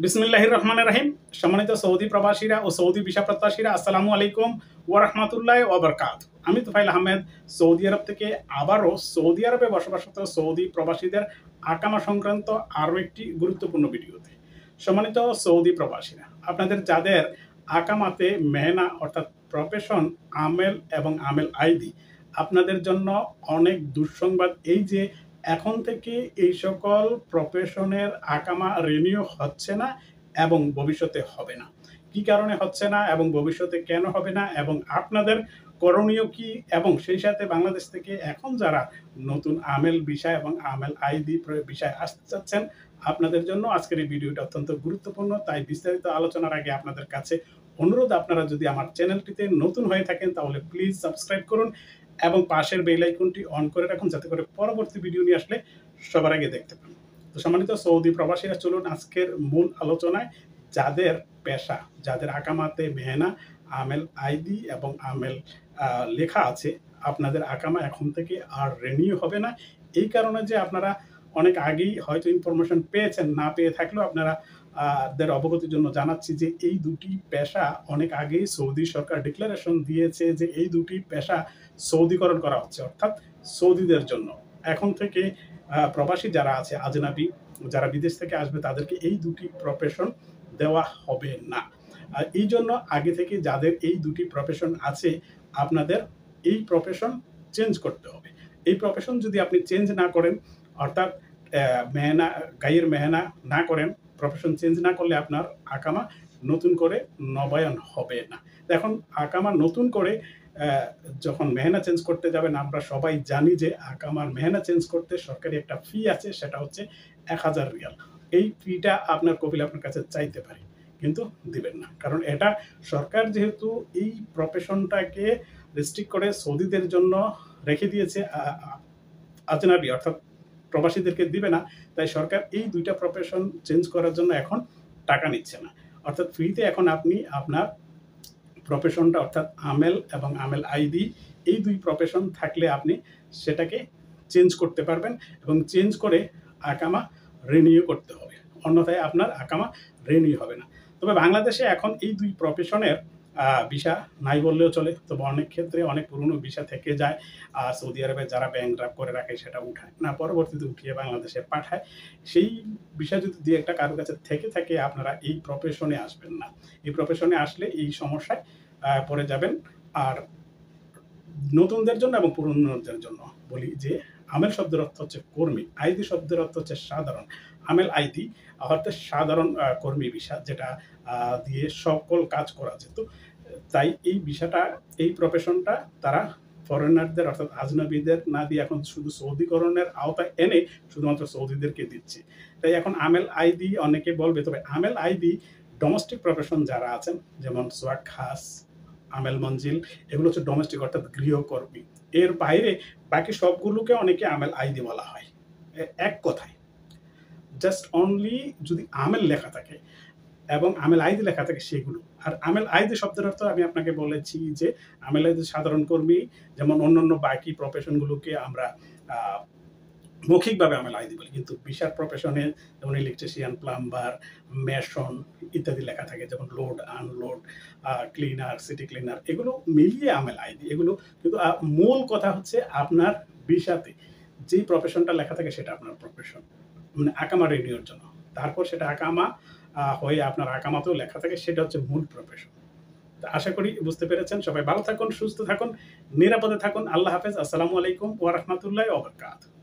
বিসমিল্লাহির রহমানির রহিম। সম্মানিত সৌদি প্রবাসীরা ও সৌদি ভিসা প্রত্যাশীরা, আসসালামু আলাইকুম ওয়া রাহমাতুল্লাহি ওয়া বারাকাতুহু। আমি তুফাইল আহমেদ সৌদি আরব থেকে আবারও সৌদি আরবে বসবাসরত সৌদি প্রবাসীদের আকামা সংক্রান্ত আরও একটি গুরুত্বপূর্ণ ভিডিওতে। সম্মানিত সৌদি প্রবাসীরা, আপনাদের যাদের আকামাতে মেহনা অর্থাৎ প্রফেশন, আমেল এবং আমেল আইডি, আপনাদের জন্য অনেক দুঃসংবাদ এই যে এখন থেকে এই সকল প্রফেশনের আকামা রিনিউ হচ্ছে না এবং ভবিষ্যতে হবে না। কি কারণে হচ্ছে না এবং ভবিষ্যতে কেন হবে না এবং আপনাদের করণীয় কি, এবং সেই সাথে বাংলাদেশ থেকে এখন যারা নতুন আমেল বিষয় এবং আমেল আইডি বিষয় আসতে চাচ্ছেন, আপনাদের জন্য আজকের এই ভিডিওটা অত্যন্ত গুরুত্বপূর্ণ। তাই বিস্তারিত আলোচনার আগে আপনাদের কাছে অনুরোধ, আপনারা যদি আমার চ্যানেলটিতে নতুন হয়ে থাকেন তাহলে প্লিজ সাবস্ক্রাইব করুন এবং পাশের বেল আইকনটি অন করে রাখুন, যাতে করে পরবর্তী ভিডিও নিয়ে আসলে সবার আগে দেখতে পান। তো সম্মানিত সৌদি প্রবাসীরা, চলুন আজকের মূল আলোচনায়। যাদের পেশা, যাদের আকামাতে মেহনা, আমেল আইডি এবং আমেল লেখা আছে, আপনাদের আকামা এখন থেকে আর রিনিউ হবে না। এই কারণে যে আপনারা অনেক আগেই হয়তো ইনফরমেশন পেয়েছেন, না পেয়ে থাকলেও আপনারা দের অবগতির জন্য জানাচ্ছি যে এই দুটি পেশা অনেক আগেই সৌদি সরকার ডিক্লারেশন দিয়েছে যে এই দুটি পেশা সৌদিকরণ করা হচ্ছে, অর্থাৎ সৌদিদের জন্য। এখন থেকে প্রবাসী যারা আছে, আজনাবি যারা বিদেশ থেকে আসবে, তাদেরকে এই দুটি প্রফেশন দেওয়া হবে না। আর এই জন্য আগে থেকে যাদের এই দুটি প্রফেশন আছে, আপনাদের এই প্রফেশন চেঞ্জ করতে হবে। এই প্রফেশন যদি আপনি চেঞ্জ না করেন, অর্থাৎ মেহনা, গায়ের মেহনা না করেন, প্রফেশন চেঞ্জ না করলে আপনার আকামা নতুন করে নবায়ন হবে না। এখন আকামা নতুন করে যখন মেহনা চেঞ্জ করতে যাবেন, আমরা সবাই জানি যে আকামার মেহনা চেঞ্জ করতে সরকারি একটা ফি আছে, সেটা হচ্ছে 1000 রিয়াল। এই ফিটা আপনার কপিল আপনার কাছে চাইতে পারে, কিন্তু দিবেন না, কারণ এটা সরকার যেহেতু এই প্রফেশনটাকে রেস্ট্রিক্ট করে সৌদিদের জন্য রেখে দিয়েছে, আজনাবি অর্থাৎ প্রবাসীদেরকে দিবে না, তাই সরকার এই দুইটা প্রফেশন চেঞ্জ করার জন্য এখন টাকা নিচ্ছে না। অর্থাৎ ফ্রিতে এখন আপনি আপনার প্রফেশনটা, অর্থাৎ আমেল এবং আমেল আইডি, এই দুই প্রফেশন থাকলে আপনি সেটাকে চেঞ্জ করতে পারবেন এবং চেঞ্জ করে আকামা রিনিউ করতে হবে, অন্যথায় আপনার আকামা রিনিউ হবে না। তবে বাংলাদেশে এখন এই দুই প্রফেশনের ভিসা নাই বললেও চলে, তবে অনেক ক্ষেত্রে অনেক পুরনো ভিসা থেকে যায়। আর সৌদি আরবে যারা ব্যাংক ড্রাফট করে রাখে সেটা উঠায় না, পরবর্তীতে উঠিয়ে বাংলাদেশে পাঠায়। সেই ভিসা যদি দিয়ে একটা কারোর কাছে থেকে থাকে, আপনারা এই প্রফেশনে আসবেন না। এই প্রফেশনে আসলে এই সমস্যায় পড়ে যাবেন। আর নতুনদের জন্য এবং পুরনোদের জন্য বলি যে আমেল শব্দের অর্থ হচ্ছে কর্মী, আইডি শব্দের অর্থ হচ্ছে সাধারণ। আমেল আইডি অর্থাৎ সাধারণ কর্মী ভিসা, যেটা দিয়ে সকল কাজ করা যেত। তাই এই ভিসাটা, এই প্রফেশনটা তারা ফরেনারদের অর্থাৎ আজনবীদের না দিয়ে এখন শুধু সৌদিকরণের আওতায় এনে শুধুমাত্র সৌদিদেরকে দিচ্ছে। তাই এখন আমেল আইডি অনেকে বলবে, তবে আমেল আইডি ডোমেস্টিক প্রফেশন যারা আছেন, যেমন সোয়াক খাস, আমেল মঞ্জিল, এগুলো হচ্ছে ডোমেস্টিক অর্থাৎ গৃহকর্মী। এর বাইরে বাকি সবগুলোকে অনেকে আমেল আইডি বলা হয়। এক কথায় জাস্ট অনলি যদি আমেল লেখা থাকে এবং আমেল আইডি লেখা থাকে সেগুলো। আর আমেল আইডি শব্দের অর্থ আমি আপনাকে বলেছি যে আমেল আইডি সাধারণ কর্মী, যেমন অন্যান্য বাকি প্রফেশনগুলোকে আমরা মৌখিকভাবে আমেল আইডি বলি, কিন্তু ভিসার প্রফেশনে যেমন ইলেকট্রিশিয়ান, প্লাম্বার, মেশন ইত্যাদি লেখা থাকে, যেমন load, unload, cleaner, city cleaner, এগুলো মিলিয়ে আমেল আইডি। এগুলো কিন্তু মূল কথা হচ্ছে আপনার ভিসাতে যেই প্রফেশনটা লেখা থাকে সেটা আপনার প্রফেশন, মানে আকামা রেডিওর জন্য। তারপর সেটা আকামা হয়ে আপনার আকামাতেও লেখা থাকে, সেটা হচ্ছে মূল প্রফেশন। আশা করি বুঝতে পেরেছেন। সবাই ভালো থাকুন, সুস্থ থাকুন, নিরাপদে থাকুন। আল্লাহ হাফেজ। আসসালামু আলাইকুম ওয়া রাহমাতুল্লাহি ওয়া বারাকাতুহু।